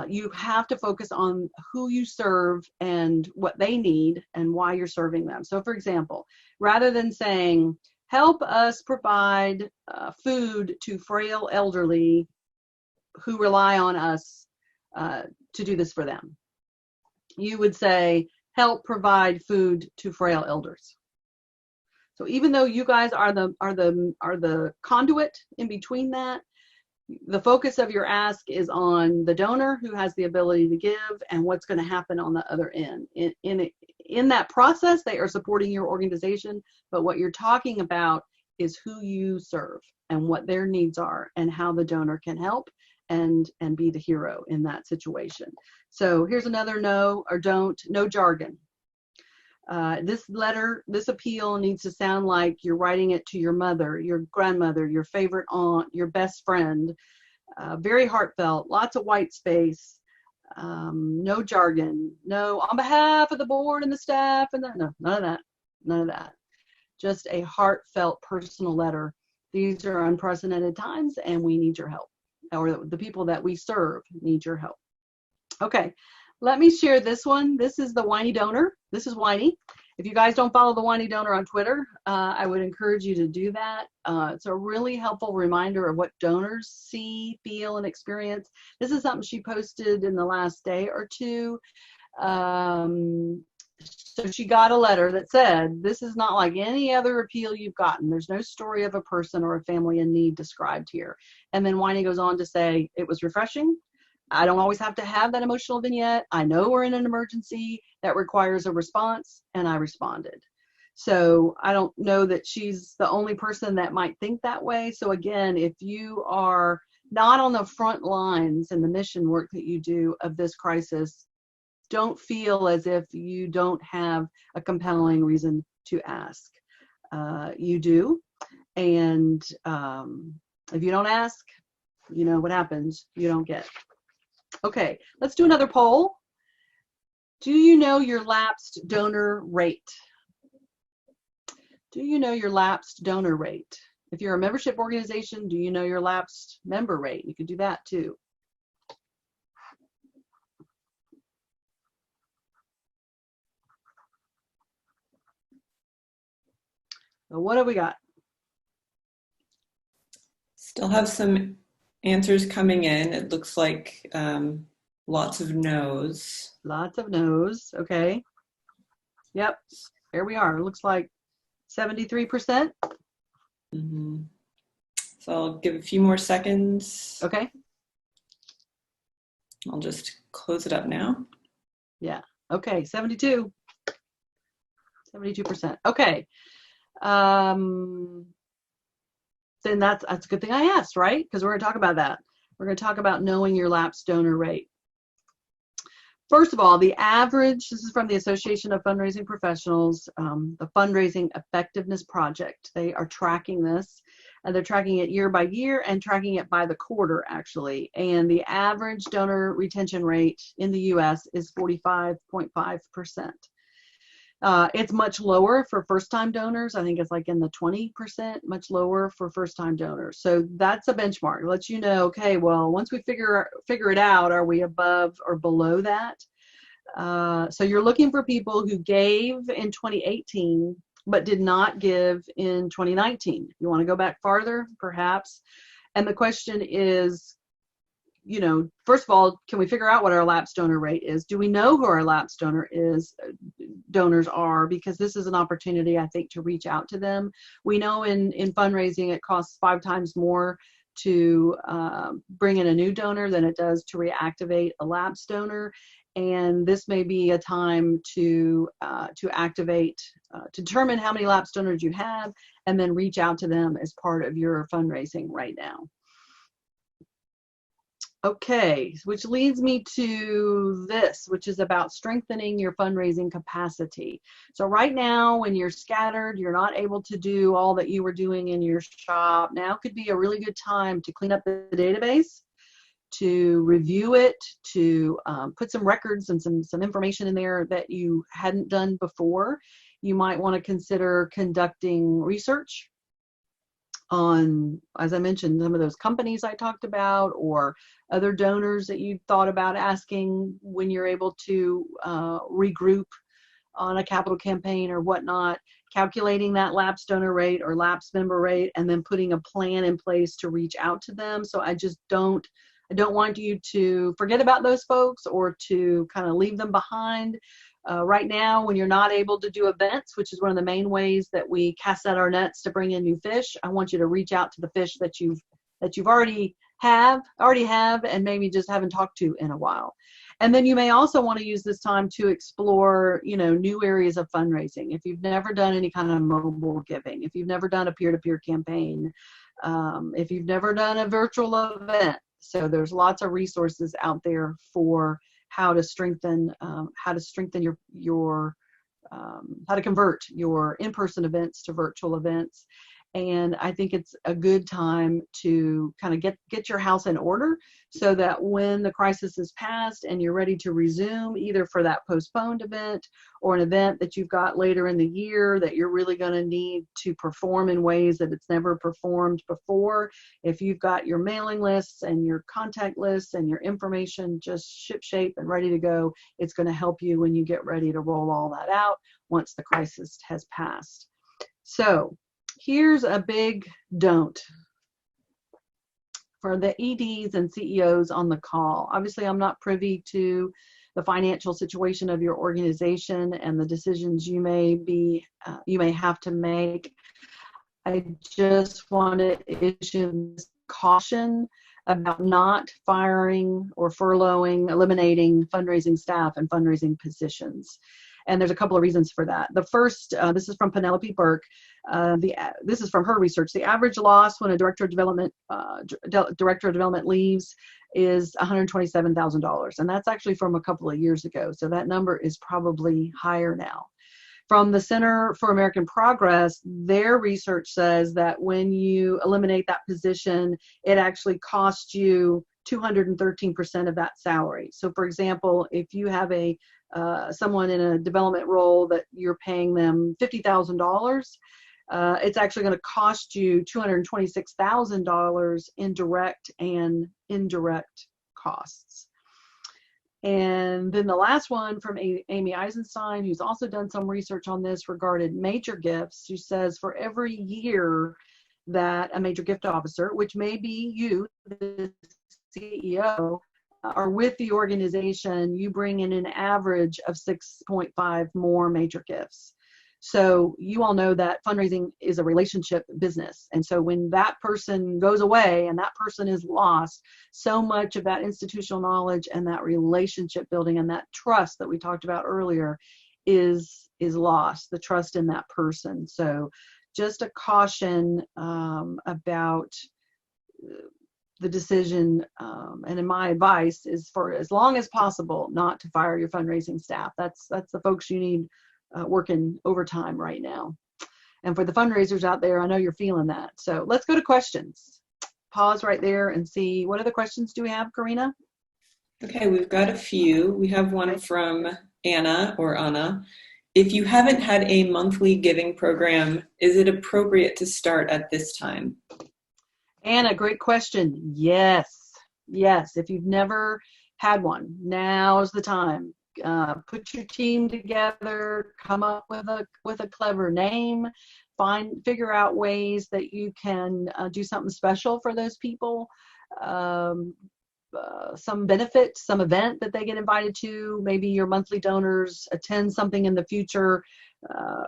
You have to focus on who you serve and what they need and why you're serving them. So for example, rather than saying, help us provide food to frail elderly who rely on us to do this for them, you would say, help provide food to frail elders. So even though you guys are the conduit in between that, the focus of your ask is on the donor who has the ability to give and what's going to happen on the other end. In that process, they are supporting your organization, but what you're talking about is who you serve and what their needs are and how the donor can help and be the hero in that situation. So here's another no or don't, no jargon. This letter, this appeal needs to sound like you're writing it to your mother, your grandmother, your favorite aunt, your best friend. Very heartfelt, lots of white space, no jargon, no on behalf of the board and the staff, and no, none of that, none of that. Just a heartfelt personal letter. These are unprecedented times and we need your help, or the people that we serve need your help. Okay. Let me share this one. This is the whiny donor. This is whiny. If you guys don't follow the whiny donor on Twitter, I would encourage you to do that. It's a really helpful reminder of what donors see, feel, and experience. This is something she posted in the last day or two. So she got a letter that said, this is not like any other appeal you've gotten. There's no story of a person or a family in need described here. And then whiny goes on to say, it was refreshing. I don't always have to have that emotional vignette. I know we're in an emergency that requires a response, and I responded. So I don't know that she's the only person that might think that way. So again, if you are not on the front lines in the mission work that you do of this crisis, don't feel as if you don't have a compelling reason to ask. You do. And if you don't ask, you know what happens. You don't get. Okay, let's do another poll. Do you know your lapsed donor rate? Do you know your lapsed donor rate? If you're a membership organization, do you know your lapsed member rate? You could do that too. So what have we got? Still have some answers coming in. It looks like lots of no's. Lots of no's. Okay. Yep. Here we are. It looks like 73%. Mm-hmm. So I'll give a few more seconds. Okay. I'll just close it up now. Yeah. Okay. 72%. Okay. Then that's a good thing I asked, right? Because we're going to talk about that. We're going to talk about knowing your lapsed donor rate. First of all, the average, this is from the Association of Fundraising Professionals, the Fundraising Effectiveness Project. They are tracking this, and they're tracking it year by year and tracking it by the quarter, actually. And the average donor retention rate in the U.S. is 45.5%. It's much lower for first-time donors. I think it's like in the 20%, much lower for first-time donors. So that's a benchmark. It lets you know, okay, well, once we figure it out, are we above or below that? So you're looking for people who gave in 2018 but did not give in 2019. You want to go back farther, perhaps. And the question is, you know, first of all, can we figure out what our lapsed donor rate is? Do we know who our lapsed donors are? Because this is an opportunity, I think, to reach out to them. We know in fundraising, it costs 5 times more to bring in a new donor than it does to reactivate a lapsed donor. And this may be a time to activate, to determine how many lapsed donors you have, and then reach out to them as part of your fundraising right now. Okay, which leads me to this, which is about strengthening your fundraising capacity. So right now, when you're scattered, you're not able to do all that you were doing in your shop. Now could be a really good time to clean up the database, to review it, to put some records and some information in there that you hadn't done before. You might want to consider conducting research on, as I mentioned, some of those companies I talked about, or other donors that you thought about asking when you're able to regroup on a capital campaign or whatnot, calculating that lapsed donor rate or lapsed member rate, and then putting a plan in place to reach out to them. So I don't want you to forget about those folks or to kind of leave them behind. Right now, when you're not able to do events, which is one of the main ways that we cast out our nets to bring in new fish, I want you to reach out to the fish that you've already have and maybe just haven't talked to in a while. And then you may also want to use this time to explore, new areas of fundraising. If you've never done any kind of mobile giving, if you've never done a peer-to-peer campaign, if you've never done a virtual event. So there's lots of resources out there for how to strengthen your how to convert your in-person events to virtual events. And I think it's a good time to kind of get your house in order so that when the crisis is passed and you're ready to resume, either for that postponed event or an event that you've got later in the year that you're really going to need to perform in ways that it's never performed before. If you've got your mailing lists and your contact lists and your information just shipshape and ready to go, it's going to help you when you get ready to roll all that out once the crisis has passed. So here's a big don't for the EDs and CEOs on the call. Obviously, I'm not privy to the financial situation of your organization and the decisions you may have to make. I just want to issue this caution about not firing or furloughing, eliminating fundraising staff and fundraising positions. And there's a couple of reasons for that. The first, this is from Penelope Burke. This is from her research. The average loss when a director of development leaves is $127,000, and that's actually from a couple of years ago. So that number is probably higher now. From the Center for American Progress, their research says that when you eliminate that position, it actually costs you 213% of that salary. So, for example, if you have someone in a development role that you're paying them $50,000, it's actually going to cost you $226,000 in direct and indirect costs. And then the last one from Amy Eisenstein, who's also done some research on this, regarded major gifts. She says for every year that a major gift officer, which may be you, the CEO, are with the organization, you bring in an average of 6.5 more major gifts. So you all know that fundraising is a relationship business. And so when that person goes away and that person is lost, so much of that institutional knowledge and that relationship building and that trust that we talked about earlier is lost, the trust in that person. So just a caution about the decision, and in my advice is for as long as possible not to fire your fundraising staff. That's the folks you need working overtime right now. And for the fundraisers out there, I know you're feeling that. So let's go to questions. Pause right there and see, what other questions do we have, Karina? Okay, we've got a few. We have one from Anna or Anna. If you haven't had a monthly giving program, is it appropriate to start at this time? Anna, great question. Yes. If you've never had one, now's the time. Put your team together, come up with a clever name, figure out ways that you can do something special for those people, some benefit, some event that they get invited to. Maybe your monthly donors attend something in the future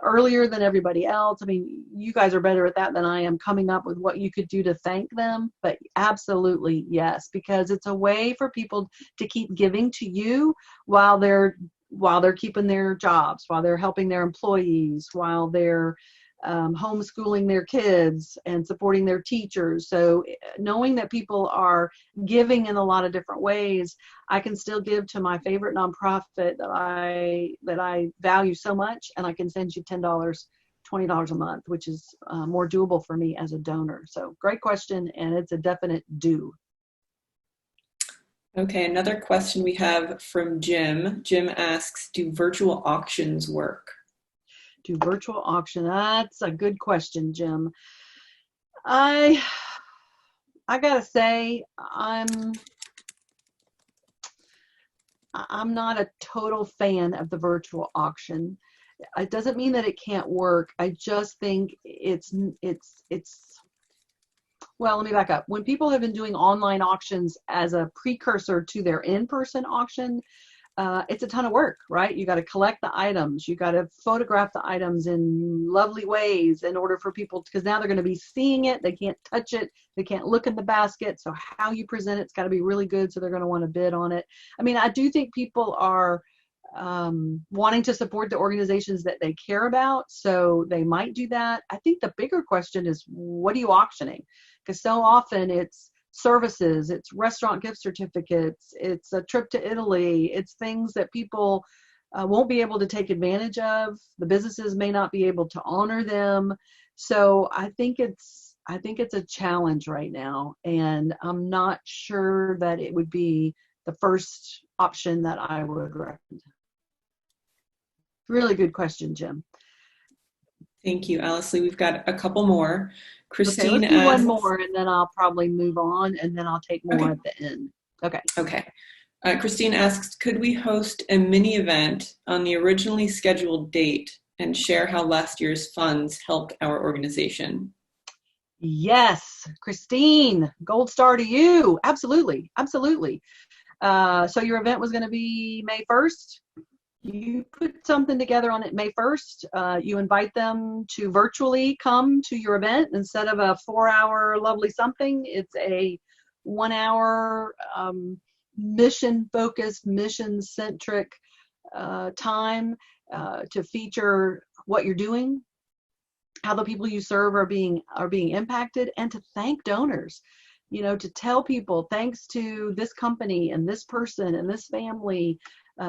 earlier than everybody else. I mean, you guys are better at that than I am, coming up with what you could do to thank them. But absolutely, yes, because it's a way for people to keep giving to you while they're keeping their jobs, while they're helping their employees, while they're homeschooling their kids and supporting their teachers. So knowing that people are giving in a lot of different ways, I can still give to my favorite nonprofit that I value so much, and I can send you $10, $20 a month, which is more doable for me as a donor. So great question, and it's a definite do. Okay, another question we have from Jim. Jim asks, do virtual auctions work? Do virtual auction? That's a good question, Jim. I gotta say, I'm not a total fan of the virtual auction. It doesn't mean that it can't work. I just think it's well, let me back up. When people have been doing online auctions as a precursor to their in-person auction, it's a ton of work, right? You got to collect the items. You got to photograph the items in lovely ways in order for people, because now they're going to be seeing it. They can't touch it. They can't look in the basket. So how you present it's got to be really good. So they're going to want to bid on it. I mean, I do think people are wanting to support the organizations that they care about. So they might do that. I think the bigger question is, what are you auctioning? Because so often it's services, it's restaurant gift certificates, it's a trip to Italy, it's things that people won't be able to take advantage of. The businesses may not be able to honor them. So I think it's a challenge right now, and I'm not sure that it would be the first option that I would recommend. Really good question, Jim. Thank you, Alyce Lee. We've got a couple more. Christine let's do asks, one more, and then I'll probably move on, and then I'll take more at the end. Okay. Christine asks, could we host a mini event on the originally scheduled date and share how last year's funds helped our organization? Yes, Christine, gold star to you. Absolutely. So your event was going to be May 1st. You put something together on it May 1st. You invite them to virtually come to your event. Instead of a 4-hour lovely something, it's a 1-hour mission-focused, mission-centric time to feature what you're doing, how the people you serve are being impacted, and to thank donors. You know, to tell people, thanks to this company and this person and this family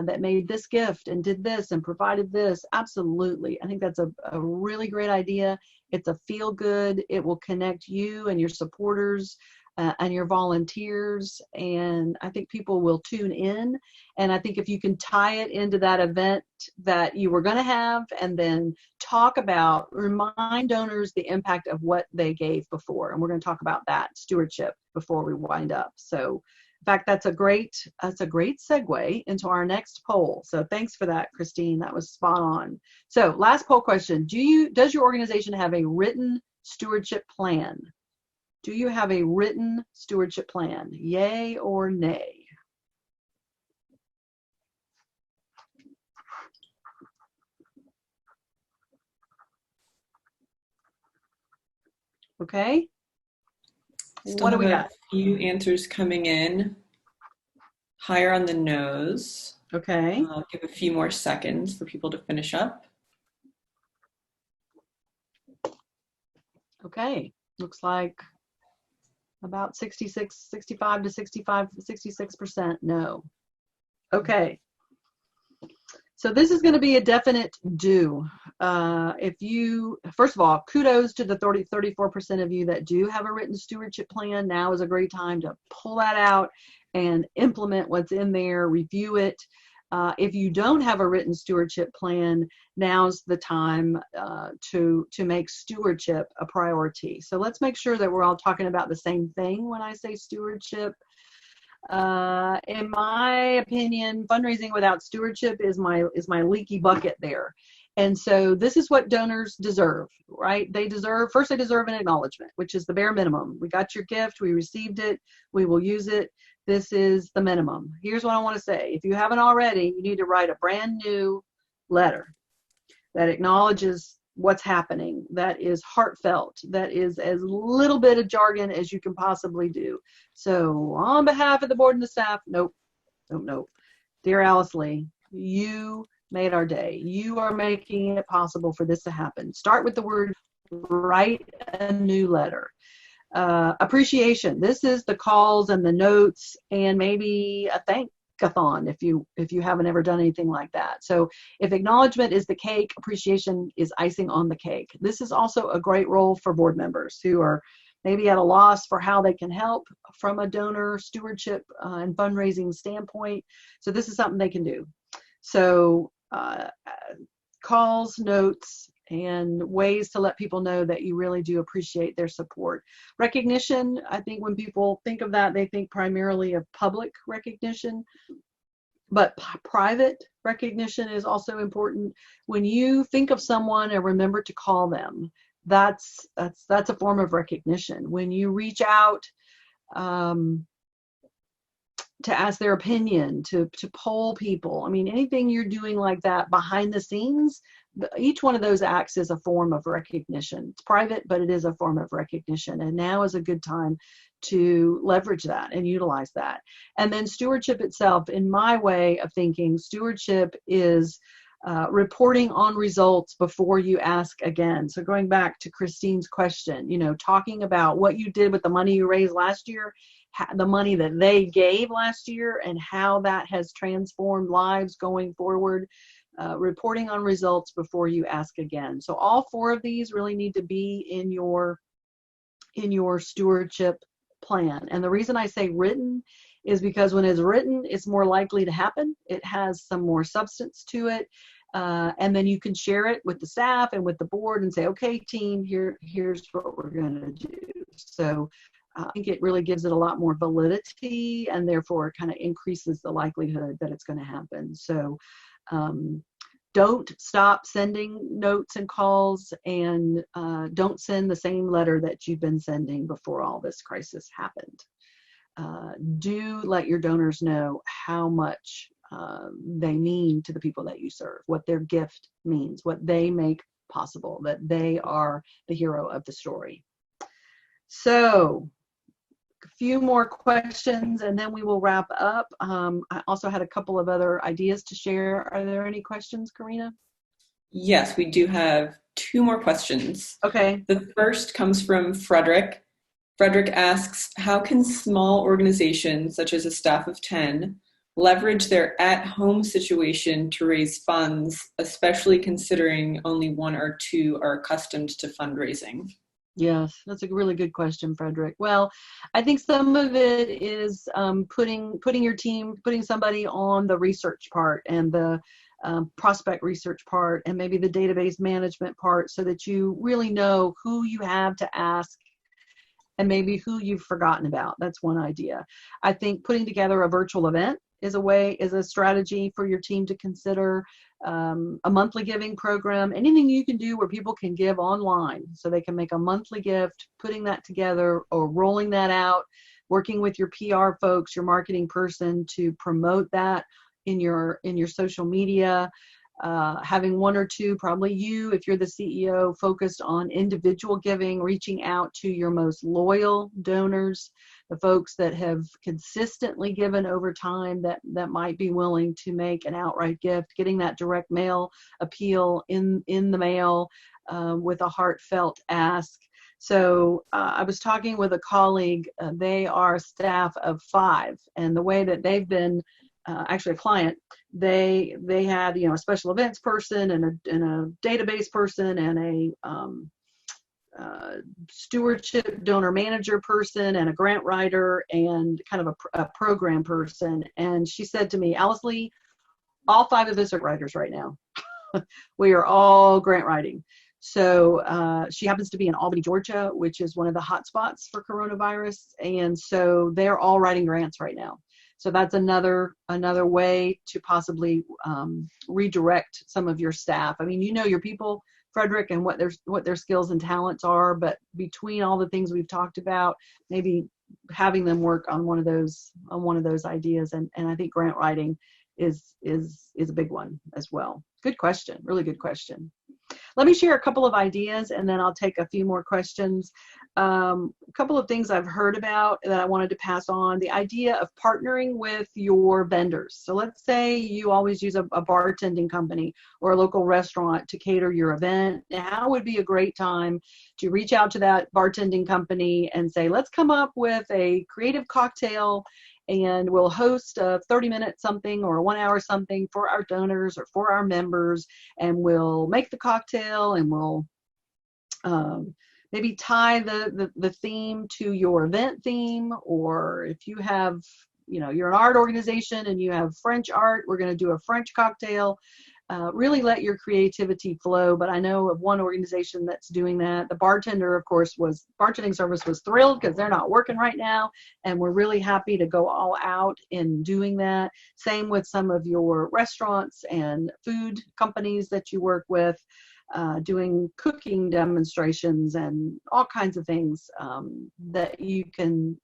that made this gift and did this and provided this. Absolutely. I think that's a really great idea. It's a feel good. It will connect you and your supporters and your volunteers. And I think people will tune in. And I think if you can tie it into that event that you were going to have, and then remind donors the impact of what they gave before. And we're going to talk about that stewardship before we wind up. So in fact, that's a great segue into our next poll. So thanks for that, Christine. That was spot on. So last poll question. Does your organization have a written stewardship plan? Do you have a written stewardship plan? Yay or nay? Okay. What do we got? A few answers coming in. Higher on the nose. Okay. I'll give a few more seconds for people to finish up. Okay. Looks like about 65 to 66% no. Okay. So this is going to be a definite do. First of all, kudos to the 34% of you that do have a written stewardship plan. Now is a great time to pull that out and implement what's in there, review it. If you don't have a written stewardship plan, now's the time to make stewardship a priority. So let's make sure that we're all talking about the same thing when I say stewardship. In my opinion, fundraising without stewardship is my leaky bucket there. And so this is what donors deserve, right? They deserve an acknowledgement, which is the bare minimum. We got your gift, we received it, we will use it. This is the minimum. Here's what I want to say. If you haven't already, you need to write a brand new letter that acknowledges what's happening, that is heartfelt, that is as little bit of jargon as you can possibly do. So on behalf of the board and the staff, nope. Dear Alyce Lee, you made our day. You are making it possible for this to happen. Start with the word, write a new letter. Appreciation. This is the calls and the notes and maybe a thank-a-thon if you haven't ever done anything like that. So if acknowledgement is the cake, appreciation is icing on the cake. This is also a great role for board members who are maybe at a loss for how they can help from a donor stewardship and fundraising standpoint. So this is something they can do. So calls, notes, and ways to let people know that you really do appreciate their support. Recognition, I think when people think of that, they think primarily of public recognition, but private recognition is also important. When you think of someone and remember to call them, that's a form of recognition. When you reach out to ask their opinion, to poll people, I mean, anything you're doing like that behind the scenes, each one of those acts is a form of recognition. It's private, but it is a form of recognition. And now is a good time to leverage that and utilize that. And then stewardship itself, in my way of thinking, stewardship is reporting on results before you ask again. So going back to Christine's question, talking about what you did with the money you raised last year, the money that they gave last year, and how that has transformed lives going forward. Reporting on results before you ask again. So all four of these really need to be in your stewardship plan. And the reason I say written is because when it's written, it's more likely to happen. It has some more substance to it. And then you can share it with the staff and with the board and say, okay, team, here's what we're going to do. So I think it really gives it a lot more validity, and therefore kind of increases the likelihood that it's going to happen. So don't stop sending notes and calls, and don't send the same letter that you've been sending before all this crisis happened. Do let your donors know how much they mean to the people that you serve, what their gift means, what they make possible, that they are the hero of the story. So a few more questions and then we will wrap up. I also had a couple of other ideas to share. Are there any questions, Karina? Yes, we do have two more questions. Okay. The first comes from Frederick. Frederick asks, how can small organizations, such as a staff of 10, leverage their at-home situation to raise funds, especially considering only one or two are accustomed to fundraising? Yes, that's a really good question, Frederick. Well, I think some of it is putting your team, putting somebody on the research part and the prospect research part and maybe the database management part, so that you really know who you have to ask and maybe who you've forgotten about. That's one idea. I think putting together a virtual event is a strategy for your team to consider. A monthly giving program, anything you can do where people can give online, so they can make a monthly gift, putting that together or rolling that out, working with your PR folks, your marketing person to promote that in your social media. Having one or two, probably you, if you're the CEO, focused on individual giving, reaching out to your most loyal donors, the folks that have consistently given over time that might be willing to make an outright gift, getting that direct mail appeal in the mail with a heartfelt ask. So I was talking with a colleague. They are a staff of 5, and the way that they've been actually a client, they had a special events person and a database person and a stewardship donor manager person and a grant writer and kind of a program person. And she said to me, Alyce Lee, all 5 of us are writers right now. We are all grant writing. So she happens to be in Albany, Georgia, which is one of the hot spots for coronavirus. And so they're all writing grants right now. So that's another way to possibly redirect some of your staff. I mean, your people, Frederick, and what their skills and talents are, but between all the things we've talked about, maybe having them work on one of those ideas. And I think grant writing is a big one as well. Good question, really good question. let me share a couple of ideas, and then I'll take a few more questions. A couple of things I've heard about that I wanted to pass on. The idea of partnering with your vendors. So let's say you always use a bartending company or a local restaurant to cater your event. Now would be a great time to reach out to that bartending company and say, let's come up with a creative cocktail, and we'll host a 30-minute something or a 1-hour something for our donors or for our members, and we'll make the cocktail, and we'll maybe tie the theme to your event theme. Or if you have, you're an art organization and you have French art, we're going to do a French cocktail. Really let your creativity flow. But I know of one organization that's doing that. The bartender, of course, bartending service was thrilled because they're not working right now, and we're really happy to go all out in doing that. Same with some of your restaurants and food companies that you work with, doing cooking demonstrations and all kinds of things that you can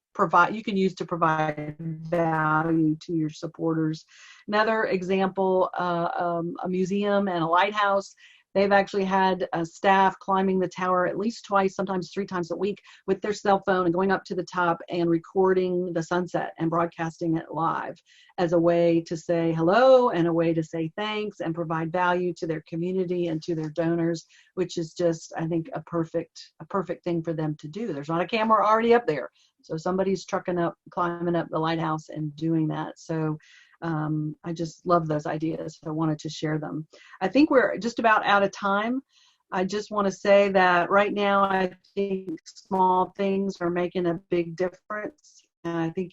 use to provide value to your supporters. Another example, a museum and a lighthouse. They've actually had staff climbing the tower at least twice, sometimes 3 times a week, with their cell phone and going up to the top and recording the sunset and broadcasting it live as a way to say hello and a way to say thanks and provide value to their community and to their donors, which is just, I think, a perfect thing for them to do. There's not a camera already up there, so somebody's climbing up the lighthouse and doing that. So I just love those ideas. I wanted to share them. I think we're just about out of time. I just want to say that right now I think small things are making a big difference. And I think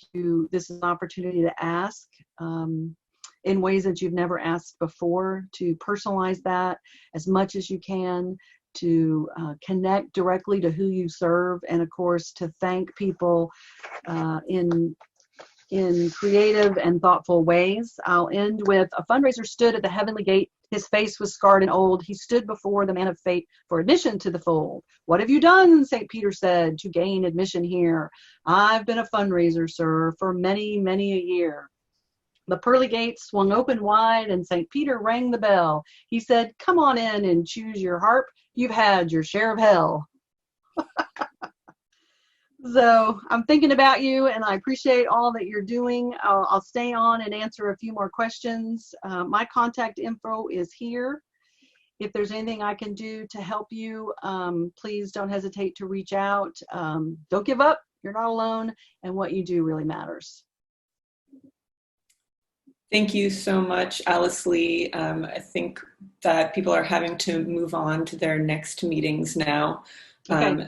this is an opportunity to ask in ways that you've never asked before, to personalize that as much as you can, to connect directly to who you serve, and of course to thank people in creative and thoughtful ways. I'll end with, a fundraiser stood at the heavenly gate. His face was scarred and old. He stood before the man of fate for admission to the fold. What have you done, St. Peter said, to gain admission here? I've been a fundraiser, sir, for many, many a year. The pearly gates swung open wide, and St. Peter rang the bell. He said, come on in and choose your harp. You've had your share of hell. So I'm thinking about you, and I appreciate all that you're doing. I'll stay on and answer a few more questions. My contact info is here. If there's anything I can do to help you, please don't hesitate to reach out. Don't give up. You're not alone, and what you do really matters. Thank you so much, Alyce Lee. I think that people are having to move on to their next meetings now. Okay.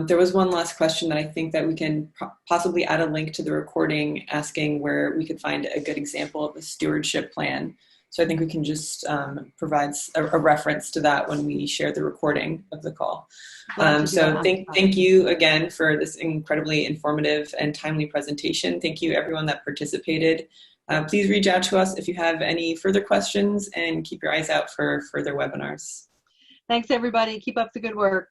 There was one last question that I think that we can possibly add a link to the recording, asking where we could find a good example of a stewardship plan. So I think we can just provide a reference to that when we share the recording of the call. Thank you again for this incredibly informative and timely presentation. Thank you everyone that participated. Please reach out to us if you have any further questions, and keep your eyes out for further webinars. Thanks everybody. Keep up the good work.